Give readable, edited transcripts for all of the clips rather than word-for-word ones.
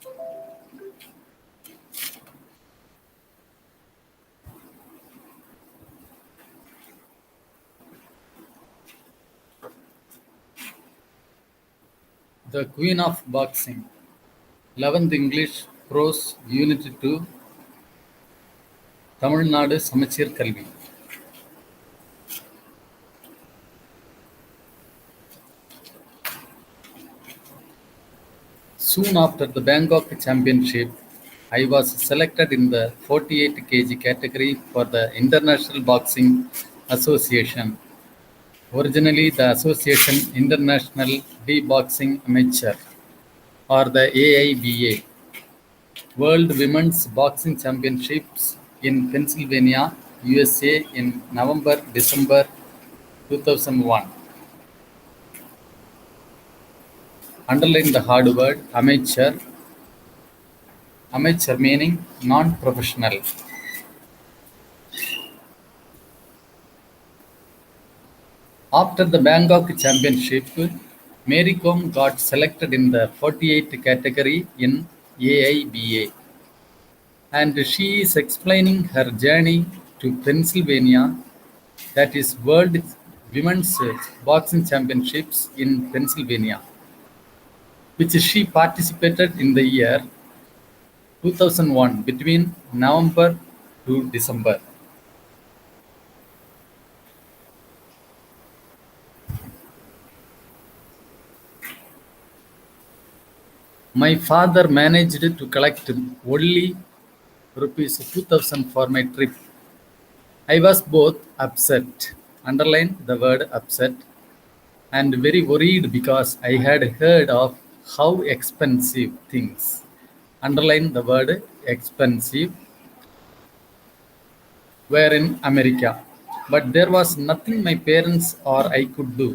The Queen of Boxing. 11th English Prose Unit 2 Tamil Nadu சமச்சீர் கல்வி. Soon after the Bangkok Championship, I was selected in the 48 kg category for the International Boxing Association, originally the Association International de Boxing Amateur, or the AIBA, World Women's Boxing Championships in Pennsylvania, USA in November-December 2001. Underline the hard word amateur. Amateur meaning non-professional. After the Bangkok Championship, Mary Kom got selected in the 48 category in AIBA, and she is explaining her journey to Pennsylvania, that is World Women's Boxing Championships in Pennsylvania, which she participated in the year 2001 between November to December. My father managed to collect only rupees 2000 for my trip. I was both upset, underline the word upset, and very worried because I had heard of how expensive things, underline the word expensive, were in America. But there was nothing my parents or I could do.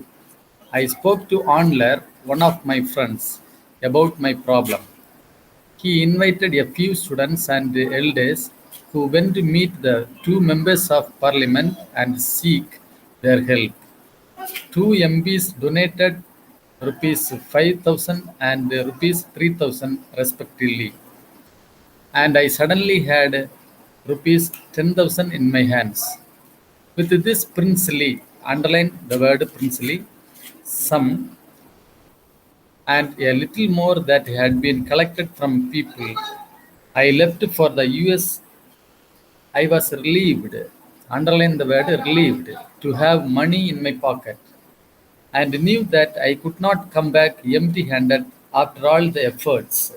I spoke to Onler, one of my friends, about my problem. He invited a few students and elders who went to meet the two members of parliament and seek their help. Two MPs donated rupees 5,000 and rupees 3,000 respectively, and I suddenly had rupees 10,000 in my hands. With this princely, underline the word princely, sum, and a little more that had been collected from people, I left for the US. I was relieved, underline the word relieved, to have money in my pocket, and knew that I could not come back empty handed after all the efforts,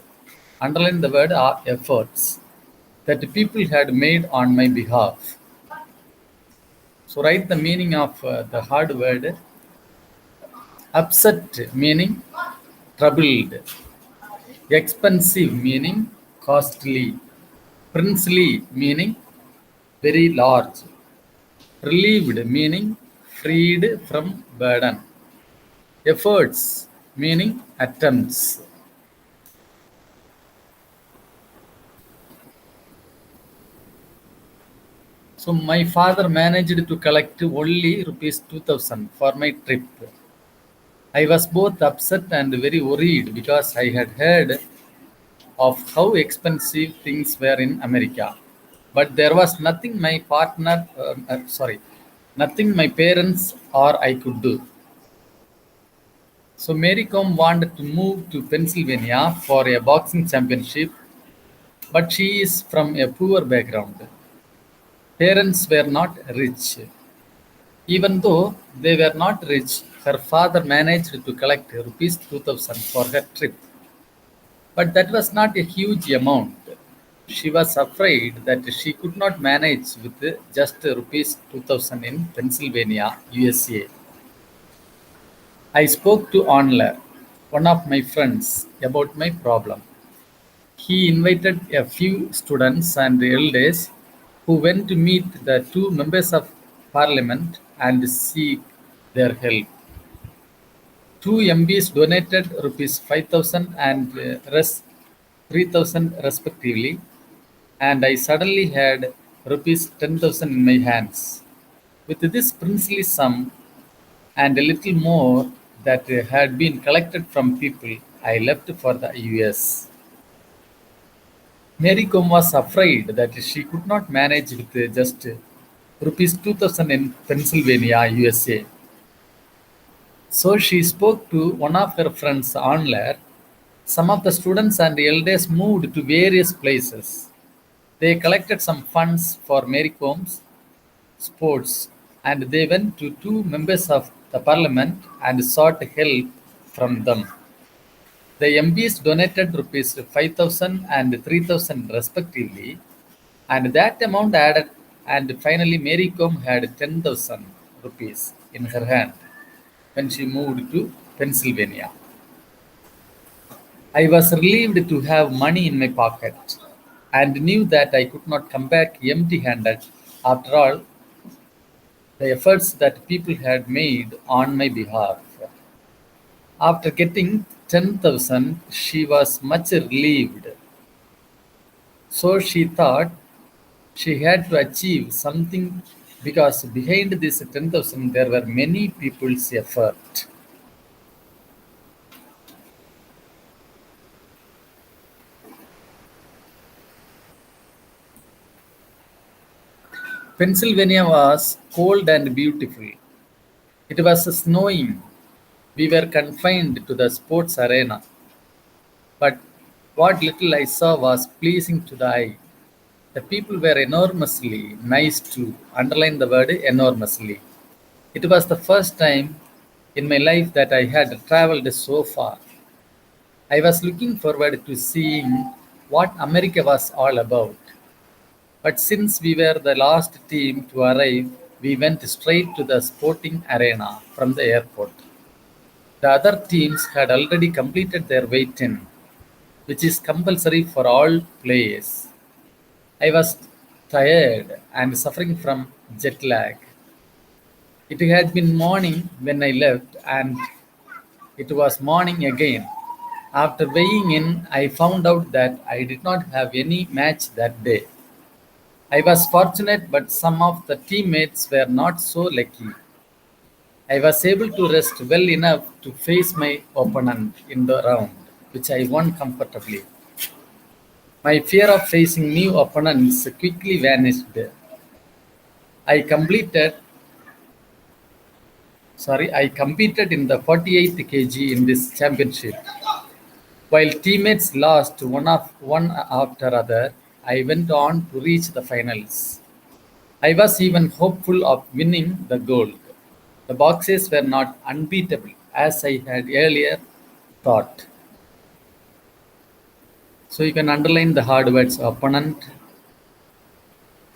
underline the word efforts, that people had made on my behalf. So write the meaning of the hard word. Upset meaning troubled. Expensive meaning costly. Princely meaning very large. Relieved meaning freed from burden. Efforts meaning attempts. So my father managed to collect only rupees 2000 for my trip. I was both upset and very worried because I had heard of how expensive things were in America. But there was nothing my parents or I could do. So Mary Kom wanted to move to Pennsylvania for a boxing championship, but she is from a poor background. Parents were not rich. Even though they were not rich, her father managed to collect rupees 2000 for her trip. But that was not a huge amount. She was afraid that she could not manage with just rupees 2000 in Pennsylvania, USA. I spoke to Onler, one of my friends, about my problem. He invited a few students and elders who went to meet the two members of parliament and seek their help. Two MPs donated rupees 5,000 and rest 3,000 respectively, and I suddenly had rupees 10,000 in my hands. With this princely sum and a little more that had been collected from people, I left for the US. Mary Kom was afraid that she could not manage with just rupees 2000 in Pennsylvania, USA. So she spoke to one of her friends, Anler. Some of the students and elders moved to various places. They collected some funds for Mary Com's sports, and they went to two members of the parliament and sought help from them. The MPs donated rupees 5,000 and 3,000 respectively, and that amount added, and finally Mary Com had 10,000 rupees in her hand when she moved to Pennsylvania. I was relieved to have money in my pocket and knew that I could not come back empty handed. After all, the efforts that people had made on my behalf. After getting 10,000, she was much relieved. So she thought she had to achieve something because behind this 10,000 there were many people's effort. Pennsylvania was cold and beautiful. It was snowing. We were confined to the sports arena, but what little I saw was pleasing to the eye. The people were enormously nice to underline the word enormously. It was the first time in my life that I had traveled so far. I was looking forward to seeing what America was all about. But since we were the last team to arrive, we went straight to the sporting arena from the airport. The other teams had already completed their wait in, which is compulsory for all players. I was tired and suffering from jet lag. It had been morning when I left, and it was morning again. After weighing in, I found out that I did not have any match that day. I was fortunate, but some of the teammates were not so lucky. I was able to rest well enough to face my opponent in the round, which I won comfortably. My fear of facing new opponents quickly vanished. I competed in the 48 kg in this championship. While teammates lost one after other, I went on to reach the finals. I was even hopeful of winning the gold. The boxes were not unbeatable as I had earlier thought. So you can underline the hard words opponent,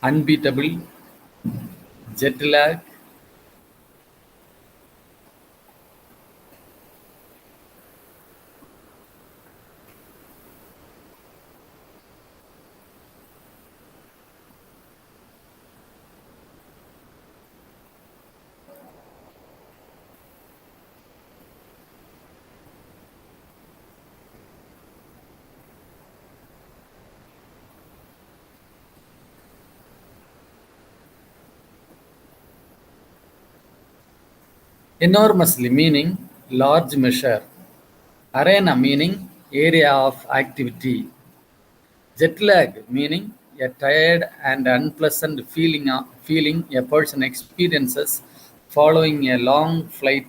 unbeatable, jet lag. Enormously meaning large measure. Arena meaning area of activity. Jet lag meaning a tired and unpleasant feeling a person experiences following a long flight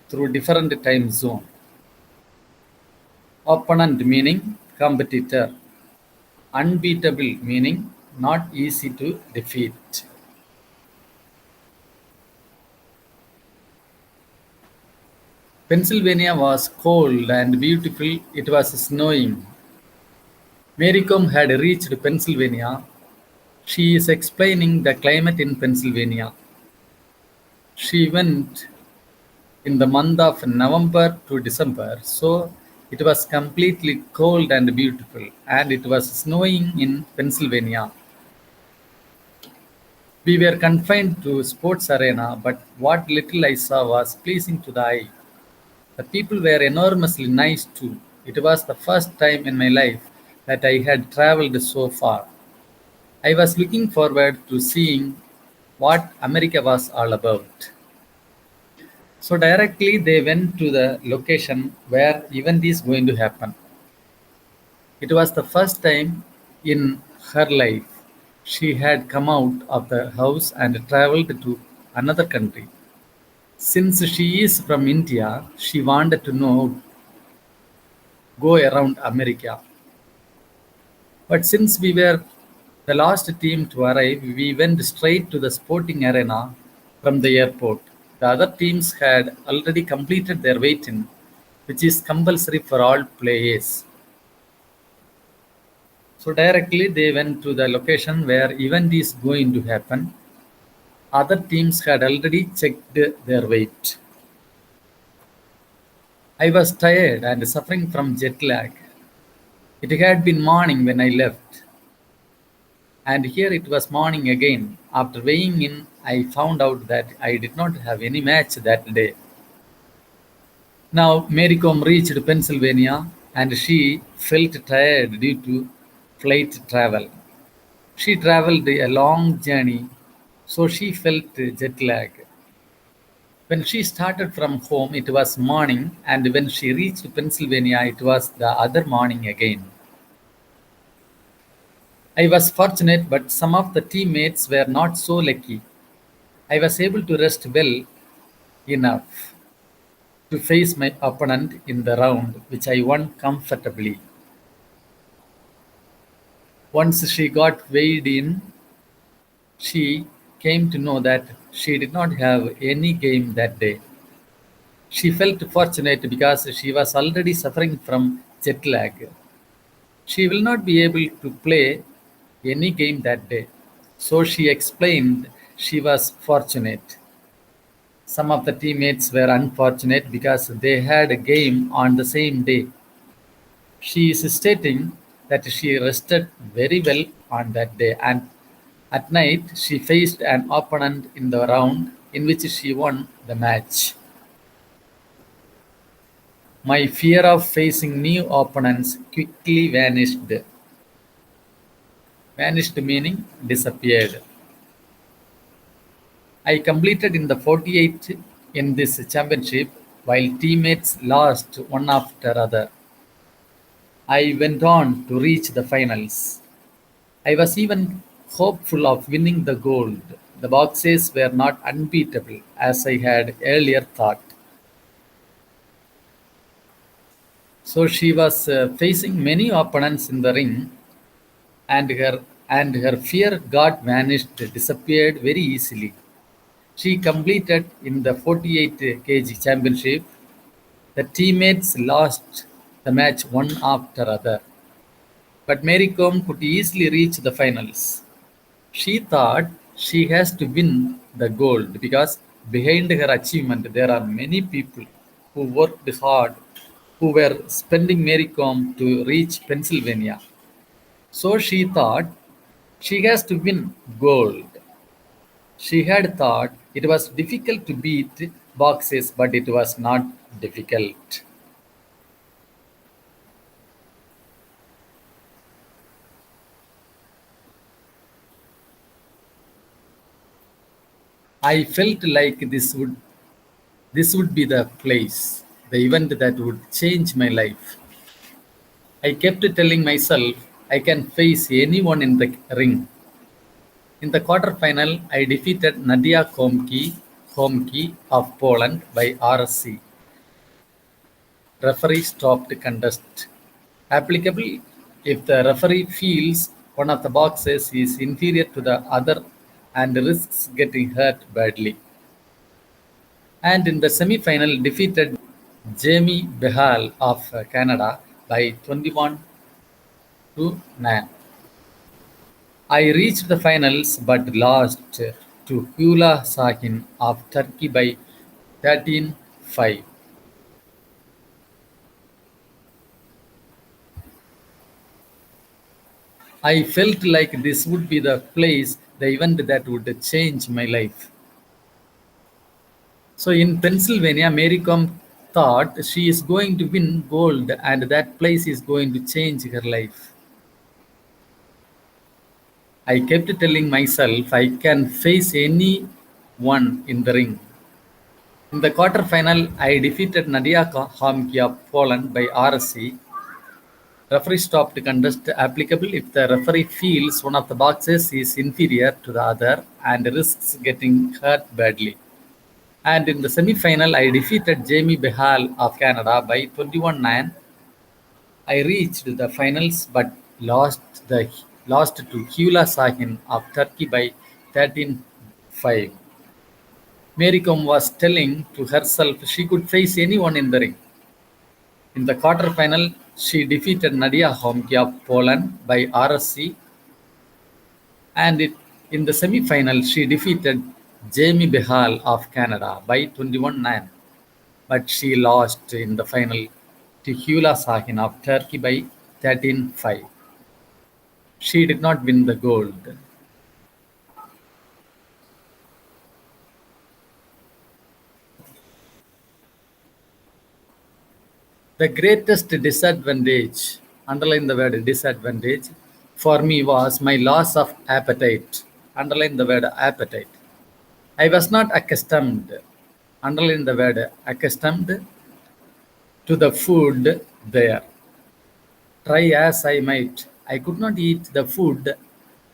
through different time zone. Opponent meaning competitor. Unbeatable meaning not easy to defeat. Pennsylvania was cold and beautiful. It was snowing. Mary Com had reached Pennsylvania. She is explaining the climate in Pennsylvania. She went in the month of November to December, so it was completely cold and beautiful, and it was snowing in Pennsylvania. We were confined to sports arena, but what little I saw was pleasing to the eye. The people were enormously nice too. It was the first time in my life that I had traveled so far. I was looking forward to seeing what America was all about. So directly they went to the location where event is going to happen. It was the first time in her life she had come out of the house and traveled to another country. Since she is from India, she wanted to know go around America. But since we were the last team to arrive, we went straight to the sporting arena from the airport. The other teams had already completed their wait-in, which is compulsory for all players. So directly they went to the location where event is going to happen. Other teams had already checked their weight. I was tired and suffering from jet lag. It had been morning when I left, and here it was morning again. After weighing in, I found out that I did not have any match that day. Now, Mary Kom reached Pennsylvania and she felt tired due to flight travel. She traveled a long journey, so she felt jet lag. When she started from home, it was morning, and when she reached Pennsylvania, it was the other morning again. I was fortunate, but some of the teammates were not so lucky. I was able to rest well enough to face my opponent in the round, which I won comfortably. Once she got weighed in, she came to know that she did not have any game that day. She felt fortunate because she was already suffering from jet lag. She will not be able to play any game that day. So she explained she was fortunate. Some of the teammates were unfortunate because they had a game on the same day. She is stating that she rested very well on that day, and at night she faced an opponent in the round in which she won the match. My fear of facing new opponents quickly vanished. Vanished meaning disappeared. I completed in the 48th in this championship while teammates lost one after other. I went on to reach the finals. I was even hopeful of winning the gold. The boxers were not unbeatable as I had earlier thought. So she was facing many opponents in the ring, and her fear got vanished, disappeared very easily. She completed in the 48 kg championship. The teammates lost the match one after other, but Mary Kom could easily reach the finals. She thought she has to win the gold because behind her achievement there are many people who worked hard, who were spending Mary Kom to reach Pennsylvania. So she thought she has to win gold. She had thought it was difficult to beat boxes, but it was not difficult. I felt like this would be the place, the event that would change my life. I kept telling myself I can face anyone in the ring. In the quarterfinal, I defeated Nadia Homki of Poland by RSC. Referee stopped contest. Applicable if the referee feels one of the boxers is inferior to the other and risks getting hurt badly. And in the semi-final defeated Jamie Behal of Canada by 21 to 9. I reached the finals but lost to Kula Sakin of Turkey by 13-5. I felt like this would be the place, the event that would change my life. So in Pennsylvania, Mary Kom thought she is going to win gold and that place is going to change her life. I kept telling myself I can face anyone in the ring. In the quarterfinal, I defeated Nadia Homki of Poland by RSC. Referee stopped contest applicable if the referee feels one of the boxes is inferior to the other and risks getting hurt badly. And in the semi-final, I defeated Jamie Behal of Canada by 21-9. I reached the finals but lost the lost to Hula Sahin of Turkey by 13-5. Mary Kom was telling to herself she could face anyone in the ring. In the quarterfinal, she defeated Nadia Homke of Poland by RSC, and in the semi-final, she defeated Jamie Behal of Canada by 21-9, but she lost in the final to Hula Sahin of Turkey by 13-5. She did not win the gold. The greatest disadvantage, underline the word disadvantage, for me was my loss of appetite. Underline the word appetite. I was not accustomed, underline the word accustomed, to the food there. Try as I might, I could not eat the food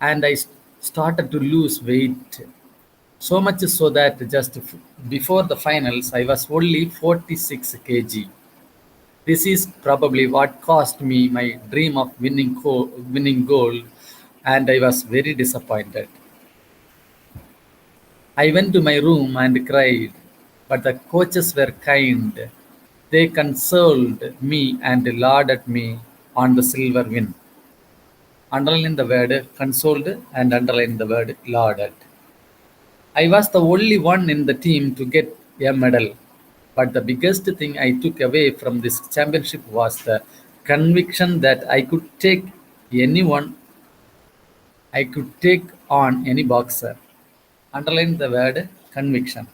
and I started to lose weight. So much so that before the finals, I was only 46 kg. This is probably what cost me my dream of winning gold, and I was very disappointed. I went to my room and cried, but the coaches were kind. They consoled me and lauded me on the silver win. Underline the word consoled and underline the word lauded. I was the only one in the team to get a medal. But the biggest thing I took away from this championship was the conviction that anyone, I could take on any boxer. Underline the word conviction.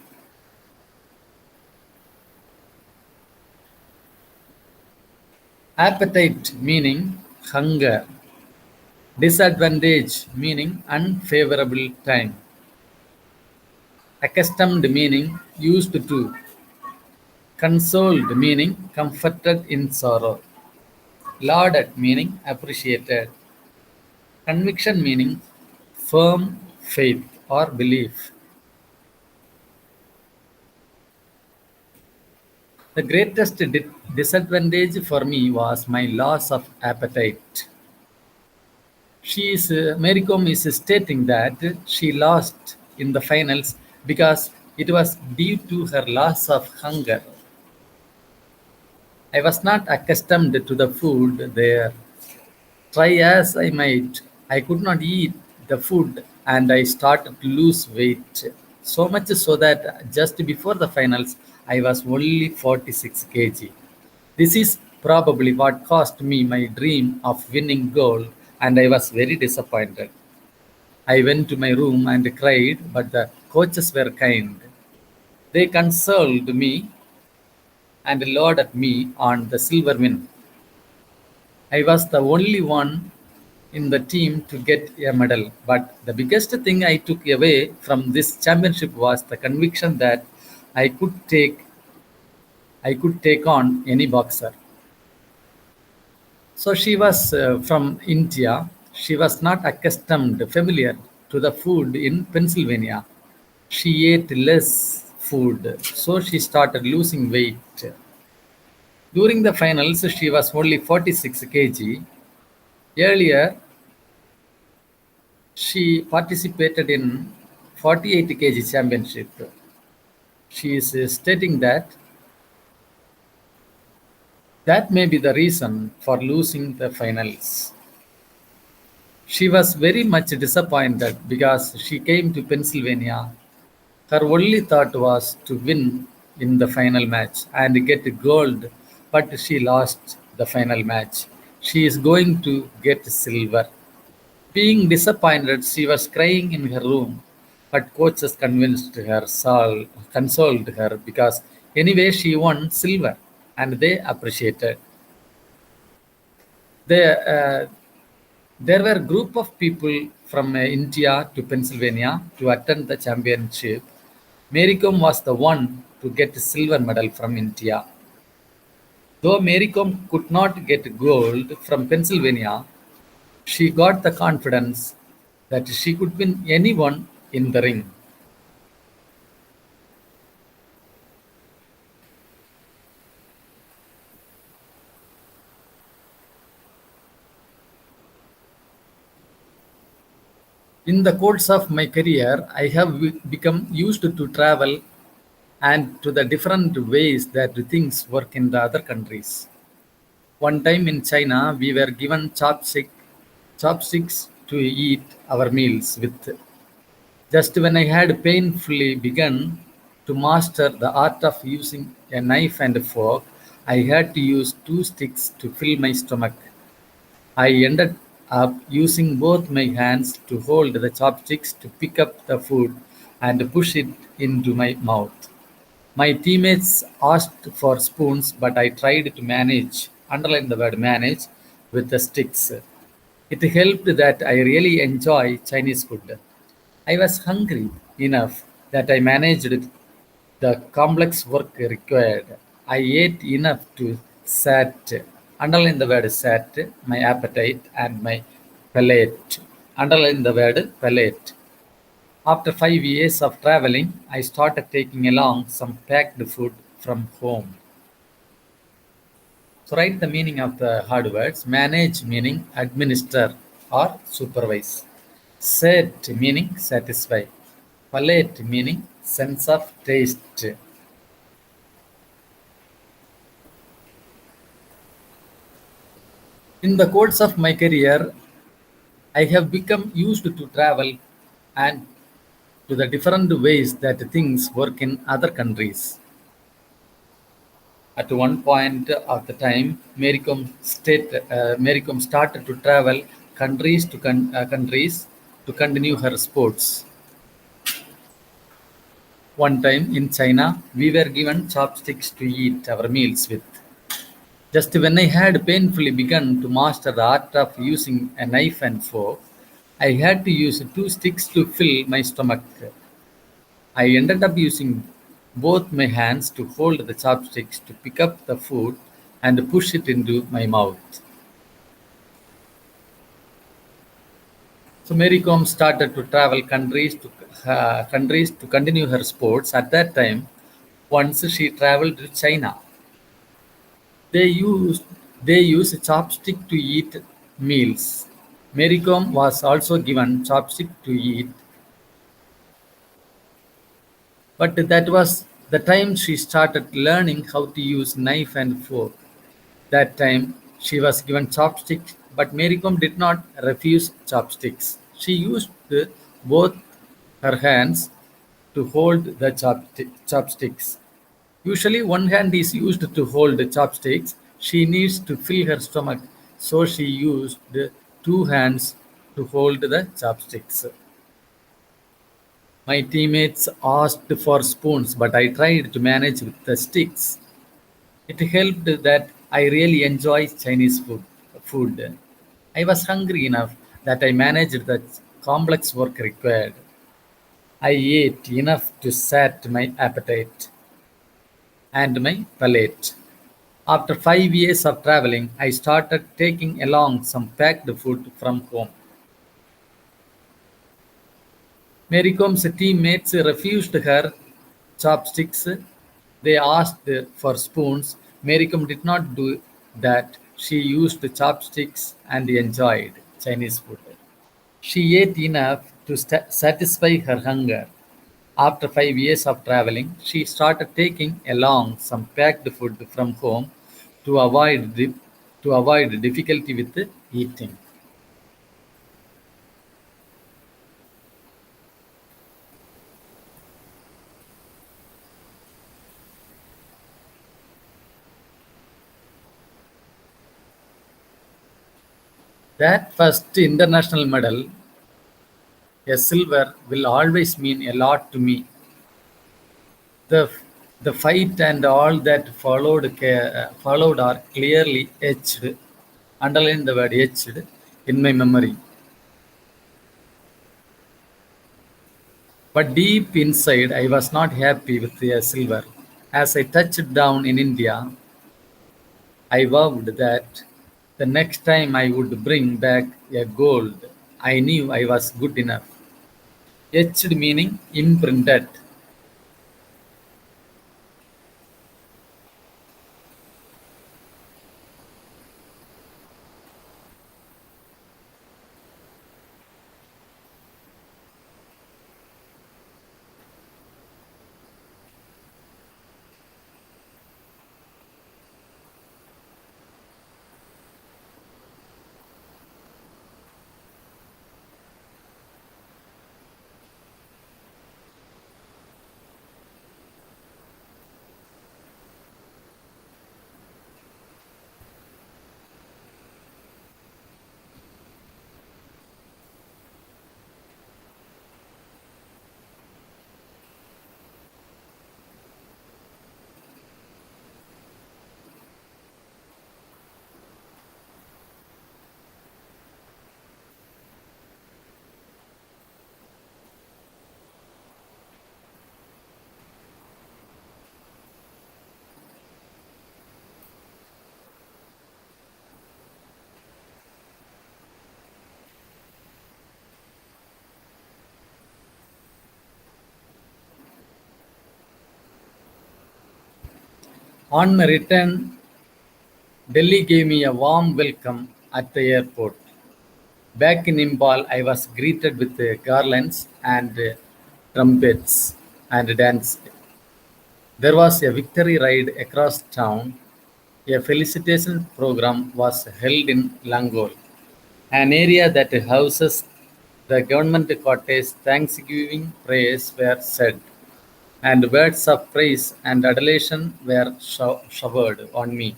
Appetite meaning hunger. Disadvantage meaning unfavorable time. Accustomed meaning used to. Consoled meaning comforted in sorrow. Lauded meaning appreciated. Conviction meaning firm faith or belief. The greatest disadvantage for me was my loss of appetite. Mary Kom is stating that she lost in the finals because it was due to her loss of hunger. I was not accustomed to the food there. Try as I might, I could not eat the food and I started to lose weight. So much so that just before the finals, I was only 46 kg. This is probably what cost me my dream of winning gold, and I was very disappointed. I went to my room and cried, but the coaches were kind. They consoled me and lauded me on the silver win. I was the only one in the team to get a medal. But the biggest thing I took away from this championship was the conviction that I could take I could take on any boxer. So she was from India. She was not familiar to the food in Pennsylvania. She ate less food, so she started losing weight. During the finals, she was only 46 kg. Earlier, she participated in 48 kg championship. She is stating that that may be the reason for losing the finals. She was very much disappointed because she came to Pennsylvania. Her only thought was to win in the final match and get gold, but she lost the final match. She is going to get silver. Being disappointed, she was crying in her room, but coaches consoled her because anyway she won silver and they appreciated. They, there were a group of people from India to Pennsylvania to attend the championship. Mary Kom was the one to get a silver medal from India. Though Mary Kom could not get gold from Pennsylvania, she got the confidence that she could win anyone in the ring. In the course of my career, I have become used to travel and to the different ways that things work in the other countries. One time in China, we were given chopsticks to eat our meals with. Just when I had painfully begun to master the art of using a knife and a fork, I had to use two sticks to fill my stomach. I ended up using both my hands to hold the chopsticks to pick up the food and push it into my mouth. My teammates asked for spoons, but I tried to manage, underline the word manage, with the sticks. It helped that I really enjoy Chinese food. I was hungry enough that I managed the complex work required. I ate enough to sat, underline the word sat, my appetite and my palate. Underline the word palate. After 5 years of traveling, I started taking along some packed food from home. So write the meaning of the hard words. Manage meaning administer or supervise. Set meaning satisfy. Palate meaning sense of taste. In the course of my career, I have become used to travel and to the different ways that things work in other countries. At one point of the time, Mary Kom started to travel countries to continue her sports. One time in China, we were given chopsticks to eat our meals with. Just when I had painfully begun to master the art of using a knife and fork, I had to use two sticks to fill my stomach. I ended up using both my hands to hold the chopsticks to pick up the food and push it into my mouth. So Mary Kom started to travel countries to continue her sports. At that time, once she traveled to China, they used they use a chopstick to eat meals. Mary Kom was also given chopstick to eat, but that was the time she started learning how to use knife and fork. That time she was given chopsticks, but Mary Kom did not refuse chopsticks. She used both her hands to hold the chopsticks. Usually, one hand is used to hold the chopsticks. She needs to fill her stomach, so she used the two hands to hold the chopsticks. My teammates asked for spoons, but I tried to manage with the sticks. It helped that I really enjoy Chinese food. I was hungry enough that I managed the complex work required. I ate enough to sat my appetite and my palate. After 5 years of traveling, I started taking along some packed food from home. Mary Com's teammates refused her chopsticks. They asked for spoons. Mary Com did not do that. She used chopsticks and enjoyed Chinese food. She ate enough to satisfy her hunger. After 5 years of traveling, she started taking along some packed food from home to avoid difficulty with eating. That first international medal, a silver, will always mean a lot to me. The the fight and all that followed are clearly etched, underline the word etched, in my memory. But deep inside, I was not happy with the silver. As I touched down in India, I vowed that the next time I would bring back a gold. I knew I was good enough. Etched meaning imprinted. On my return, Delhi gave me a warm welcome at the airport. Back in Imphal, I was greeted with garlands and trumpets and dance. There was a victory ride across town. A felicitation program was held in Langol, an area that houses the government cottage. Thanksgiving prayers were said, and words of praise and adulation were showered on me.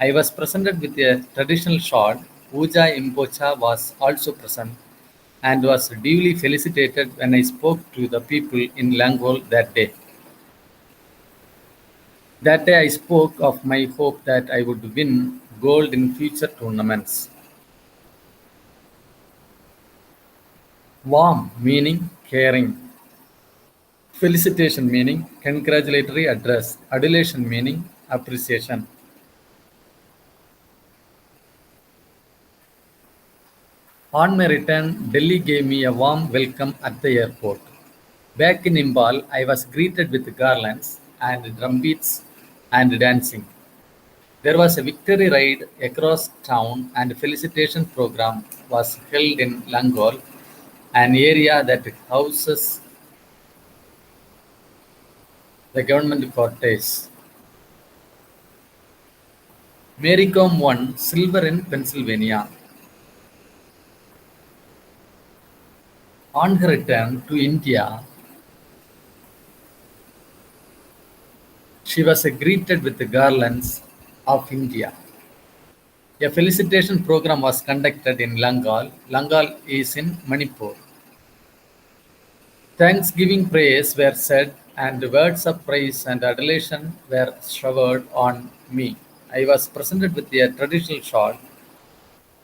I was presented with a traditional shot. Puja Impocha was also present and was duly felicitated when I spoke to the people in Langol that day. That day I spoke of my hope that I would win gold in future tournaments. Warm meaning caring. Felicitation meaning congratulatory address. Adulation meaning appreciation. On my return, Delhi gave me a warm welcome at the airport. Back in Imphal, I was greeted with garlands and drumbeats and dancing. There was a victory ride across town and a felicitation program was held in Langol, an area that houses the government quarters. Mary Kom won silver in Pennsylvania. On her return to India, she was greeted with the garlands of India. A felicitation program was conducted in Langal. Langal is in Manipur. Thanksgiving prayers were said, and words of praise and adulation were showered on me. I was presented with a traditional shawl.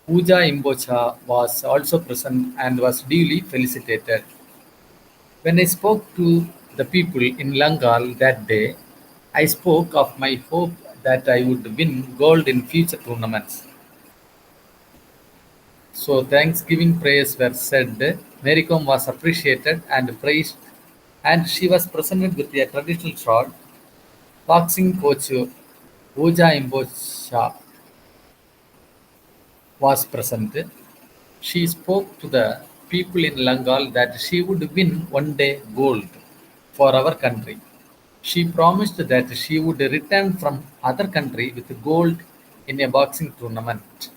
Puja Imbocha was also present and was duly felicitated. When I spoke to the people in Langal that day, I spoke of my hope that I would win gold in future tournaments. So Thanksgiving prayers were said. Mary Kom was appreciated and praised, and she was presented with a traditional shot. Boxing coach Pooja Imbocha was present. She spoke to the people in Langal that she would win one day gold for our country. She promised that she would return from other country with gold in a boxing tournament.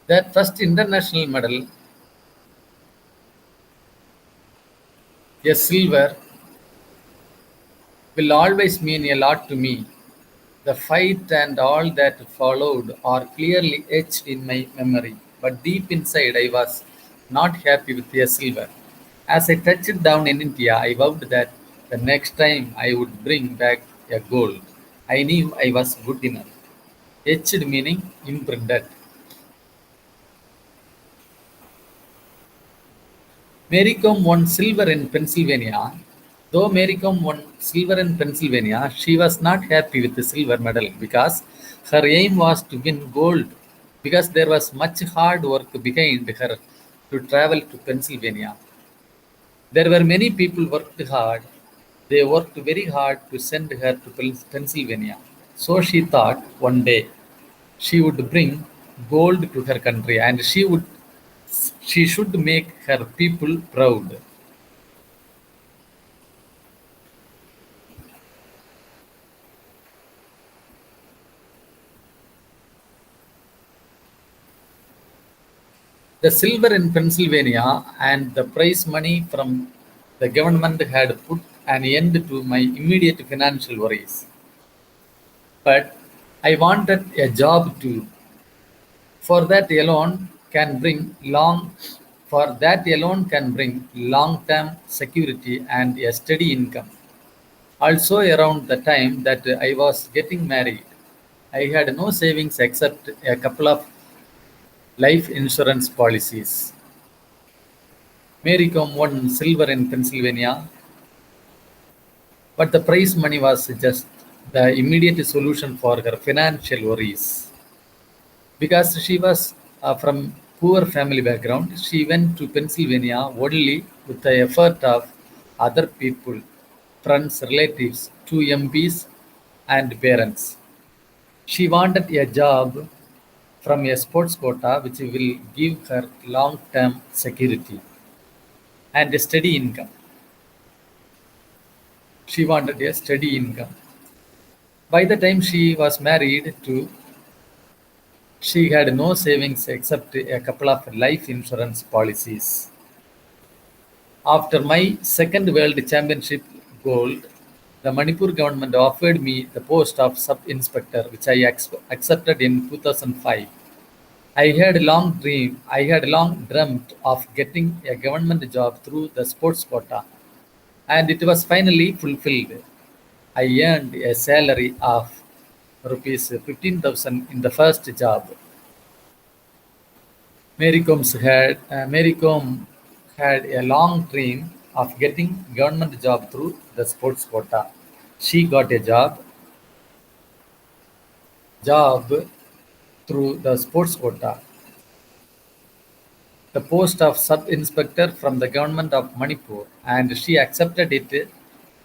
That first international medal, a silver, will always mean a lot to me. The fight and all that followed are clearly etched in my memory, but deep inside I was not happy with a silver. As I touched down in India, I vowed that the next time I would bring back a gold. I knew I was good enough. Etched meaning imprinted. Mary Kom won silver in Pennsylvania. Though Mary Kom won silver in Pennsylvania, she was not happy with the silver medal because her aim was to win gold because there was much hard work behind her to travel to Pennsylvania. There were many people worked hard. They worked very hard to send her to Pennsylvania. So she thought one day she would bring gold to her country and she should make her people proud. The silver in Pennsylvania and the prize money from the government had put an end to my immediate financial worries. But I wanted a job too. For that alone can bring long for that alone can bring long-term security and a steady income. Also around the time that I was getting married, I had no savings except a couple of life insurance policies. Mary Kom won silver in Pennsylvania, but the prize money was just the immediate solution for her financial worries. Because she was from poor family background, she went to Pennsylvania only with the effort of other people, friends, relatives, two MPs, and parents. She wanted a job from a sports quota which will give her long-term security and a steady income. She wanted a steady income. By the time she was married to, she had no savings except a couple of life insurance policies. After my second World Championship gold, the Manipur government offered me the post of sub-inspector, which I accepted in 2005. I had long dreamt of getting a government job through the sports quota, and it was finally fulfilled. I earned a salary of rupees 15,000 in the first job. Mary Kom had a long dream of getting government job through the sports quota. She got a job through the sports quota, the post of sub-inspector from the government of Manipur, and she accepted it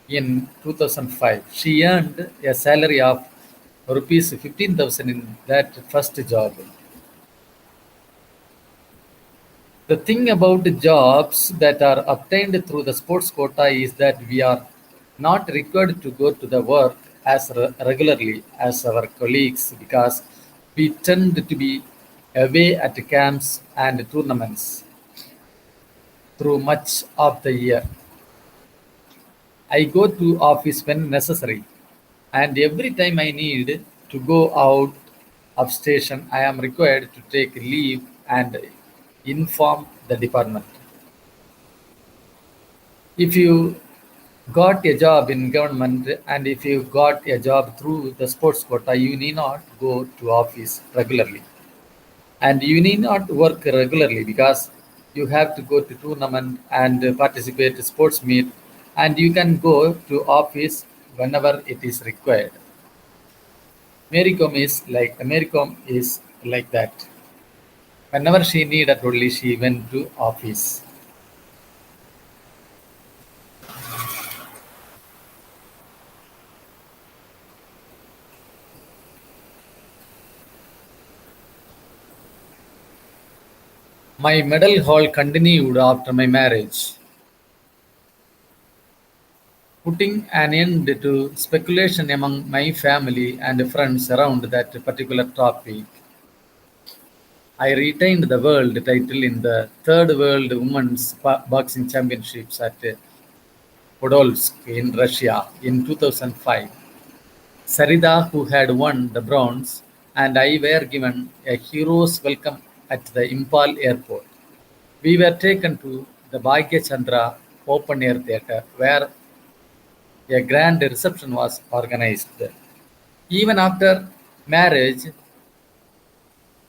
in 2005. She earned a salary of rupees 15,000 in that first job. The thing about the jobs that are obtained through the sports quota is that we are not required to go to the work as regularly as our colleagues because we tend to be away at camps and tournaments through much of the year. I go to office when necessary, and every time I need to go out of station, I am required to take leave and inform the department. If you got a job in government and if you got a job through the sports quota, you need not go to office regularly and you need not work regularly because you have to go to tournament and participate in sports meet and you can go to office whenever it is required. Mary Kom is like that. Whenever she needed only she went to office. My medal haul continued after my marriage, putting an end to speculation among my family and friends around that particular topic. I retained the world title in the third World Women's Boxing Championships at Podolsk in Russia in 2005. Sarida, who had won the bronze, and I were given a hero's welcome at the Impal airport. We were taken to the Bhagya Chandra Open Air Theatre where a grand reception was organized. Even after marriage,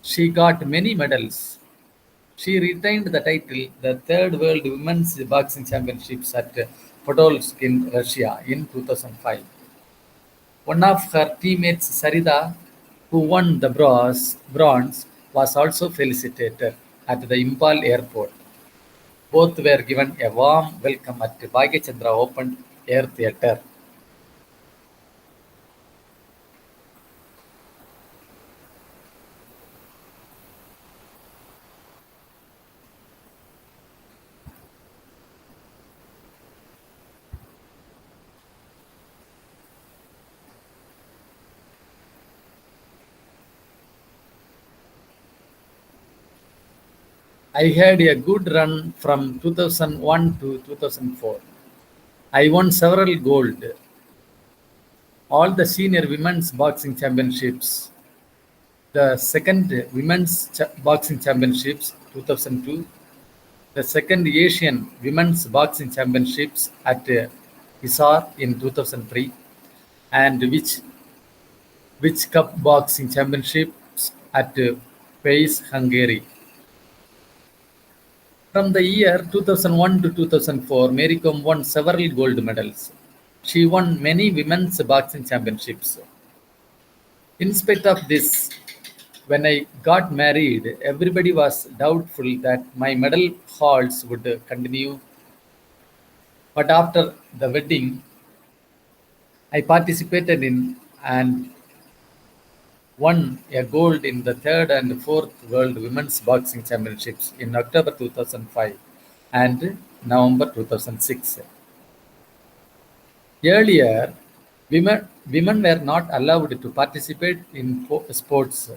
she got many medals. She retained the title, the Third World Women's Boxing Championships at Podolsk in Russia in 2005. One of her teammates, Sarita, who won the bronze, was also felicitated at the Impal airport. Both were given a warm welcome at Bhagyachandra Open Air Theatre. I had a good run from 2001 to 2004. I won several gold, all the senior women's boxing championships, the second women's boxing championships 2002, the second Asian women's boxing championships at Hisar in 2003, and which Cup boxing championships at Pace, Hungary. From the year 2001 to 2004, Mary Kom won several gold medals. She won many women's boxing championships. In spite of this, when I got married, everybody was doubtful that my medal hauls would continue. But after the wedding, I participated in and won a gold in the third and fourth World Women's Boxing Championships in October 2005 and November 2006. Earlier, women were not allowed to participate in sports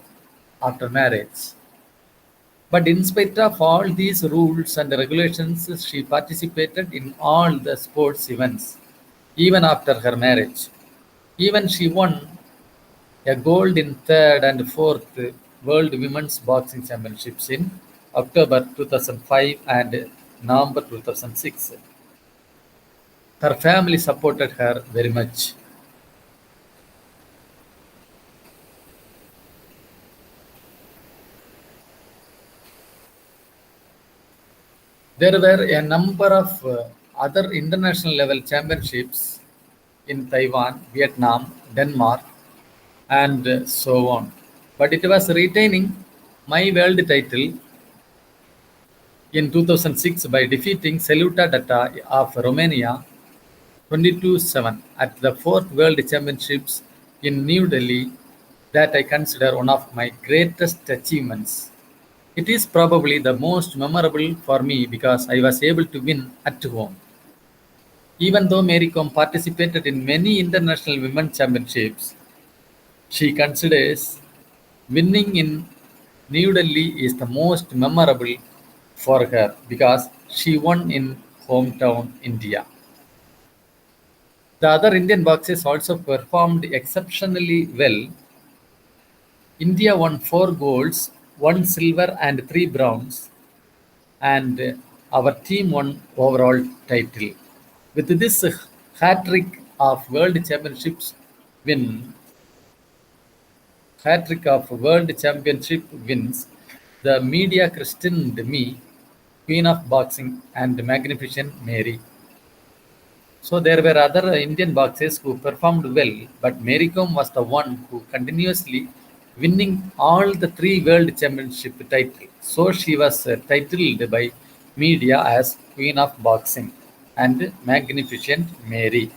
after marriage. But in spite of all these rules and regulations, she participated in all the sports events, even after her marriage. Even she won a gold in third and fourth World Women's Boxing Championships in October 2005 and November 2006. Her family supported her very much. There were a number of other international level championships in Taiwan, Vietnam, Denmark, and so on. But it was retaining my world title in 2006 by defeating Seluta Data of Romania 22-7 at the fourth World Championships in New Delhi that I consider one of my greatest achievements. It is probably the most memorable for me because I was able to win at home. Even though Mary Kom participated in many international women's championships, she considers winning in New Delhi is the most memorable for her because she won in hometown India. The other Indian boxers also performed exceptionally well. India won 4 golds, 1 silver, and 3 bronze, and our team won overall title. With this hat-trick of World Championships win, hat-trick of World Championship wins, the media christened me Queen of Boxing and Magnificent Mary. So there were other Indian boxers who performed well, but Mary Kom was the one who continuously winning all the 3 World Championship titles. So she was titled by media as Queen of Boxing and Magnificent Mary.